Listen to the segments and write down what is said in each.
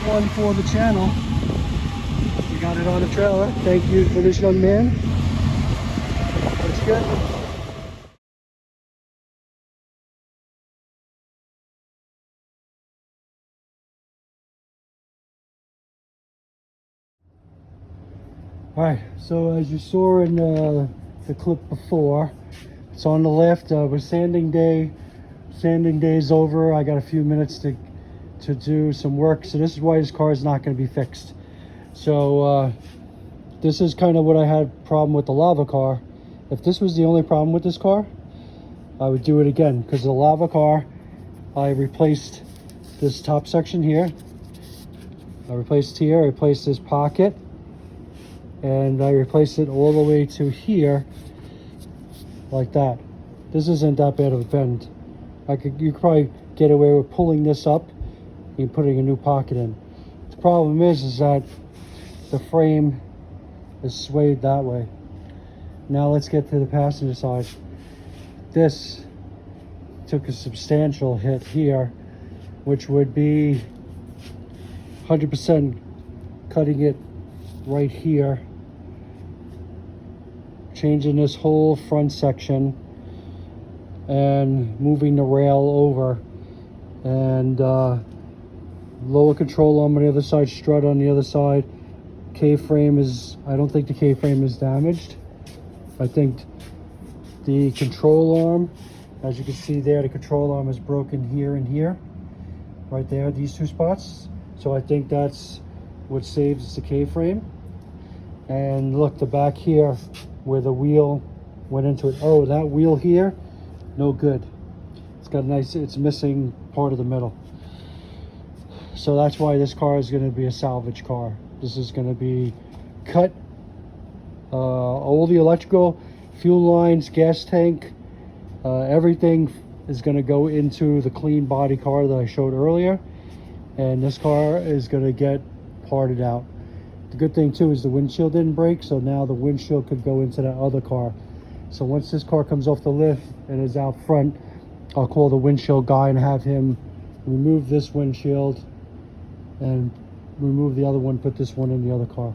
one for the channel. We got it on the trailer. Thank you for this young man. That's good. Alright, so as you saw in the clip before, it's on the left. We're sanding day. Sanding day is over. I got a few minutes to do some work. So this is why this car is not going to be fixed. So this is kind of what I had problem with the lava car. If this was the only problem with this car, I would do it again, because the lava car, I replaced this top section here. I replaced here. I replaced this pocket. And I replaced it all the way to here, like that. This isn't that bad of a bend. You could probably get away with pulling this up and putting a new pocket in. The problem is that the frame is swayed that way. Now let's get to the passenger side. This took a substantial hit here, which would be 100% cutting it right here, changing this whole front section and moving the rail over, and lower control arm on the other side, strut on the other side. K-frame is, I don't think the K-frame is damaged. I think the control arm, as you can see there, the control arm is broken here and here, right there, these two spots. So I think that's what saves the K-frame. And look, the back here where the wheel went into it. Oh, that wheel here, no good. It's got a nice, it's missing part of the middle. So that's why this car is going to be a salvage car. This is going to be cut. All the electrical, fuel lines, gas tank, everything is going to go into the clean body car that I showed earlier. And this car is going to get parted out. The good thing too is the windshield didn't break, so now the windshield could go into that other car. So once this car comes off the lift and is out front, I'll call the windshield guy and have him remove this windshield and remove the other one, put this one in the other car.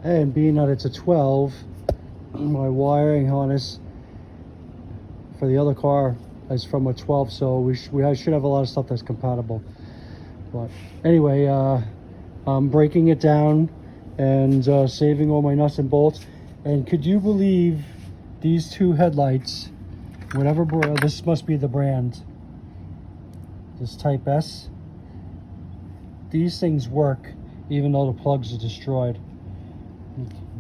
And being that it's a 12, my wiring harness for the other car is from a 12, so we should have a lot of stuff that's compatible. But anyway, I'm breaking it down and saving all my nuts and bolts. And could you believe these two headlights, whatever brand, this must be the brand, this Type S, these things work even though the plugs are destroyed.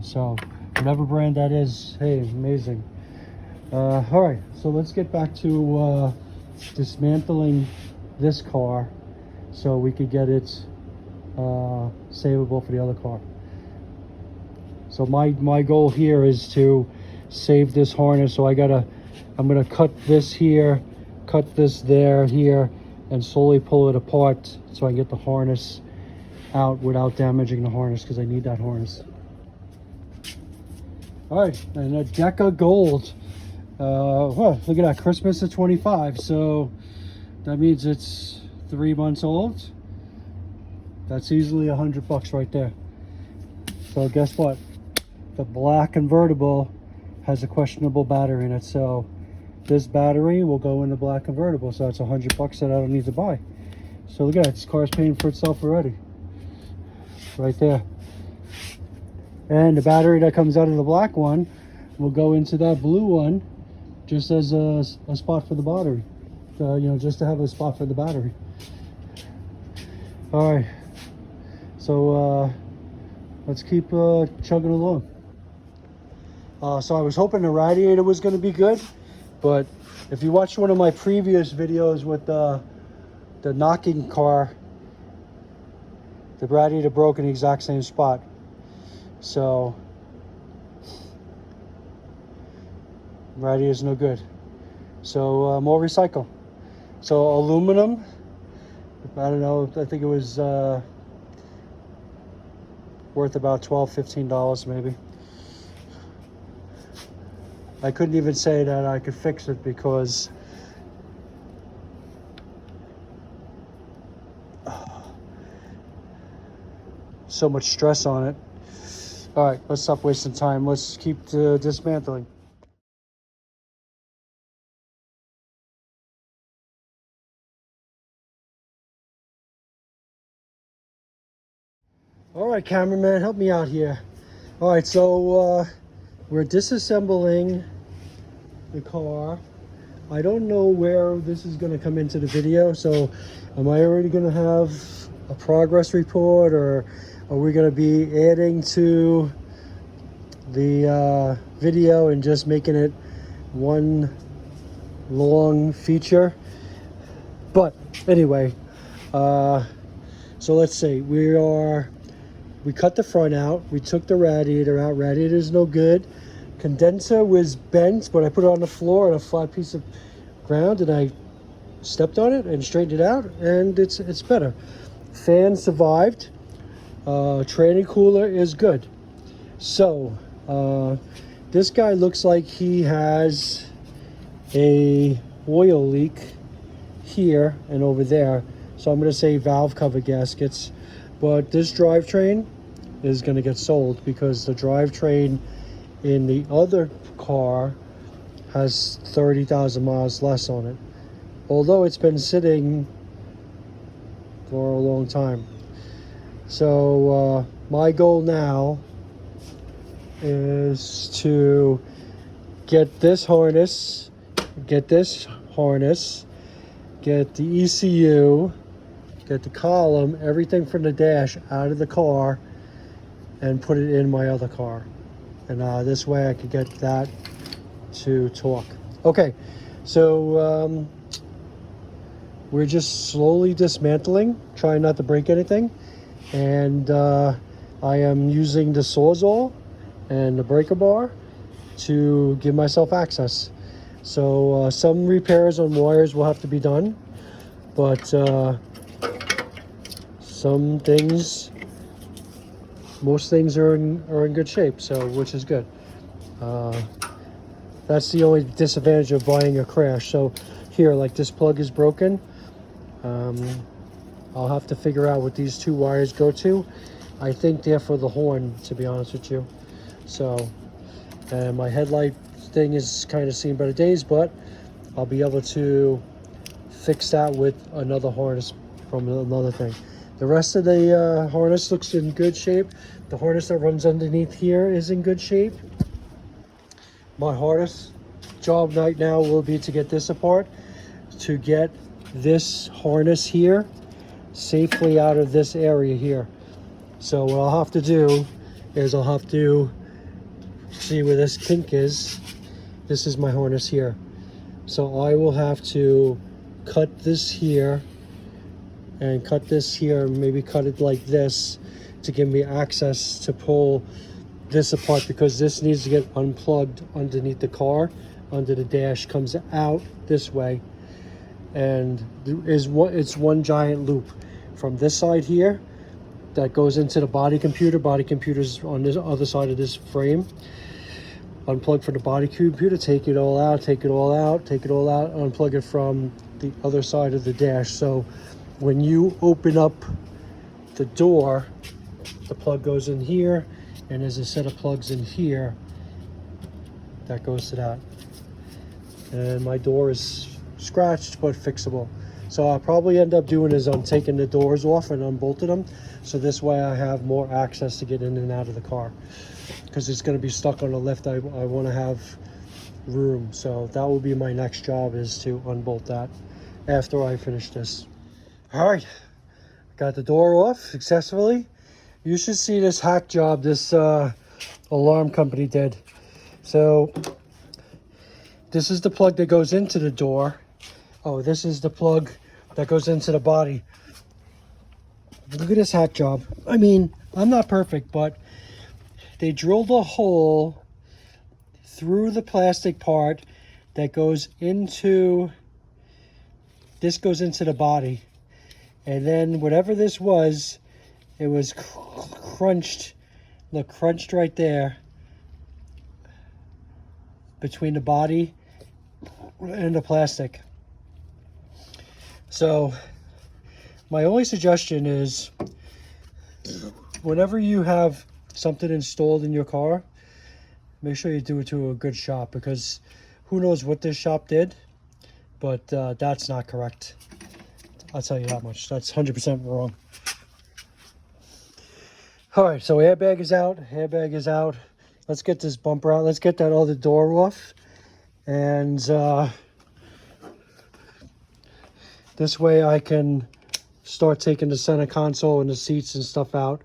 So whatever brand that is, hey, amazing. All right, so let's get back to dismantling this car so we could get it savable for the other car. So my goal here is to save this harness. So I'm gonna cut this here, cut this there, here, and slowly pull it apart so I can get the harness out without damaging the harness, because I need that harness. All right, and a Deca Gold. Well, look at that, Christmas of 25. So that means it's 3 months old. That's easily $100 right there. So guess what? The black convertible has a questionable battery in it. So this battery will go in the black convertible. So that's $100 that I don't need to buy. So look at that, this car's paying for itself already. Right there. And the battery that comes out of the black one will go into that blue one, just as a spot for the battery. You know, just to have a spot for the battery. All right. So let's keep chugging along. So I was hoping the radiator was going to be good, but if you watched one of my previous videos with the knocking car, the radiator broke in the exact same spot. So radiator's no good. So more recycle. So aluminum, I don't know, I think it was worth about $12–15 maybe. I couldn't even say that I could fix it because so much stress on it. All right, let's stop wasting time. Let's keep dismantling. All right, cameraman, help me out here. All right, so we're disassembling the car. I don't know where this is going to come into the video, so am I already going to have a progress report, or are we going to be adding to the video and just making it one long feature? But anyway, so let's see. We cut the front out. We took the radiator out. Radiator's no good. Condenser was bent, but I put it on the floor on a flat piece of ground, and I stepped on it and straightened it out, and it's better. Fan survived. Training cooler is good. So this guy looks like he has a oil leak here and over there. So I'm going to say valve cover gaskets. But this drivetrain is going to get sold because the drivetrain in the other car has 30,000 miles less on it, although it's been sitting for a long time. So my goal now is to get this harness, get the ECU, get the column, everything from the dash out of the car and put it in my other car. And this way I could get that to talk. Okay, so we're just slowly dismantling, trying not to break anything. And I am using the Sawzall and the breaker bar to give myself access. So some repairs on wires will have to be done, but some things, most things are in good shape, so which is good. That's the only disadvantage of buying a crash. So here, like this plug is broken. I'll have to figure out what these two wires go to. I think they're for the horn, to be honest with you. So, and my headlight thing is kind of seen better days, but I'll be able to fix that with another harness from another thing. The rest of the harness looks in good shape. The harness that runs underneath here is in good shape. My hardest job right now will be to get this apart, to get this harness here safely out of this area here. So what I'll have to do is I'll have to see where this kink is. This is my harness here. So I will have to cut this here and cut this here, maybe cut it like this to give me access to pull this apart, because this needs to get unplugged underneath the car, under the dash, comes out this way, and it's one giant loop from this side here that goes into the body computer. Body computer's on this other side of this frame. Unplug from the body computer, take it all out, unplug it from the other side of the dash. So when you open up the door, the plug goes in here, and there's a set of plugs in here that goes to that. And my door is scratched but fixable. So I'll probably end up doing is I'm taking the doors off and unbolting them, so this way I have more access to get in and out of the car, because it's going to be stuck on the lift. I want to have room, so that will be my next job, is to unbolt that after I finish this. All right, got the door off successfully. You should see this hack job this alarm company did. So this is the plug that goes into the door. Oh, this is the plug that goes into the body. Look at this hack job. I mean, I'm not perfect, but they drilled a hole through the plastic part that goes into, this goes into the body. And then whatever this was, it was crunched. Look, crunched right there between the body and the plastic. So my only suggestion is whenever you have something installed in your car, make sure you do it to a good shop, because who knows what this shop did, but that's not correct. I'll tell you that much. That's 100% wrong. All right, so airbag is out. Let's get this bumper out. Let's get that other door off. And this way I can start taking the center console and the seats and stuff out.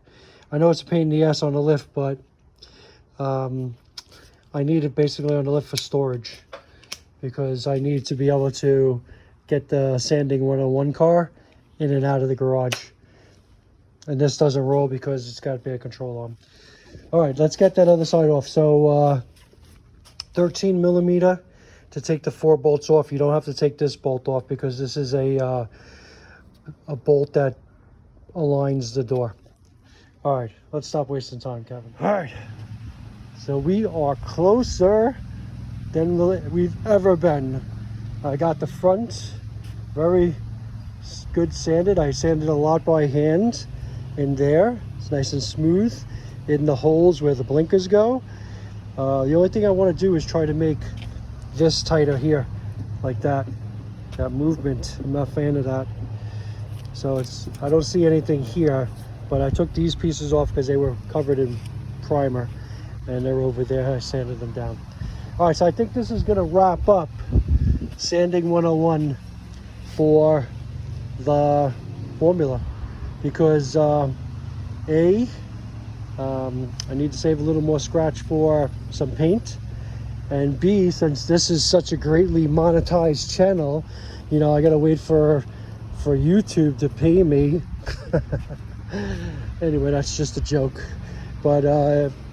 I know it's a pain in the ass on the lift, but I need it basically on the lift for storage, because I need to be able to get the Sanding 101 car in and out of the garage. And this doesn't roll because it's got bad control arm. All right, let's get that other side off. So 13 millimeter to take the 4 bolts off. You don't have to take this bolt off because this is a bolt that aligns the door. All right, let's stop wasting time, Kevin. All right, so we are closer than we've ever been. I got the front very good sanded. I sanded a lot by hand in there. It's nice and smooth in the holes where the blinkers go. The only thing I want to do is try to make this tighter here, like that movement. I'm not a fan of that. So I don't see anything here, but I took these pieces off because they were covered in primer, and they're over there. I sanded them down. All right, so I think this is going to wrap up Sanding 101 for the formula, because I need to save a little more scratch for some paint, and B, since this is such a greatly monetized channel, you know, I gotta wait for YouTube to pay me. Anyway, that's just a joke, but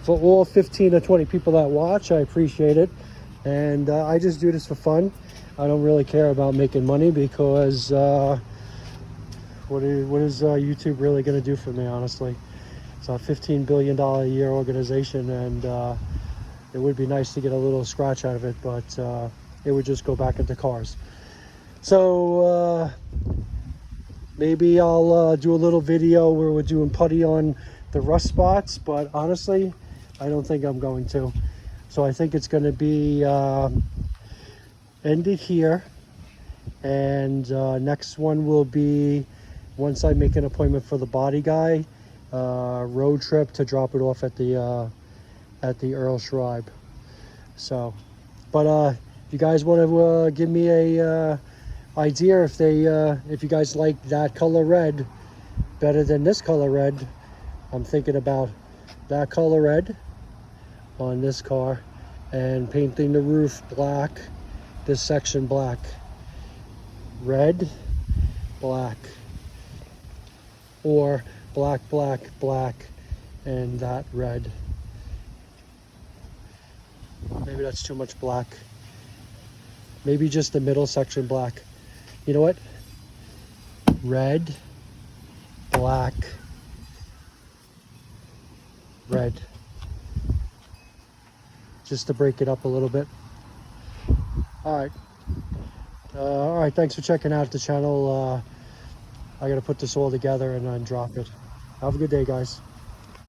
for all 15 or 20 people that watch, I appreciate it, and I just do this for fun. I don't really care about making money, because what is YouTube really going to do for me, honestly? It's a $15 billion a year organization, and it would be nice to get a little scratch out of it, but it would just go back into cars. So maybe I'll do a little video where we're doing putty on the rust spots, but honestly, I don't think I'm going to. So I think it's going to be ended here, and next one will be, once I make an appointment for the body guy, road trip to drop it off at the Earl Schreiber. So, but if you guys want to give me a idea if you guys like that color red better than this color red, I'm thinking about that color red on this car and painting the roof black, this section black, red, black, or black, black, black, and that red. Maybe that's too much black. Maybe just the middle section black. You know what? Red, black, red. Just to break it up a little bit. All right, thanks for checking out the channel. I gotta put this all together and then drop it. Have a good day, guys.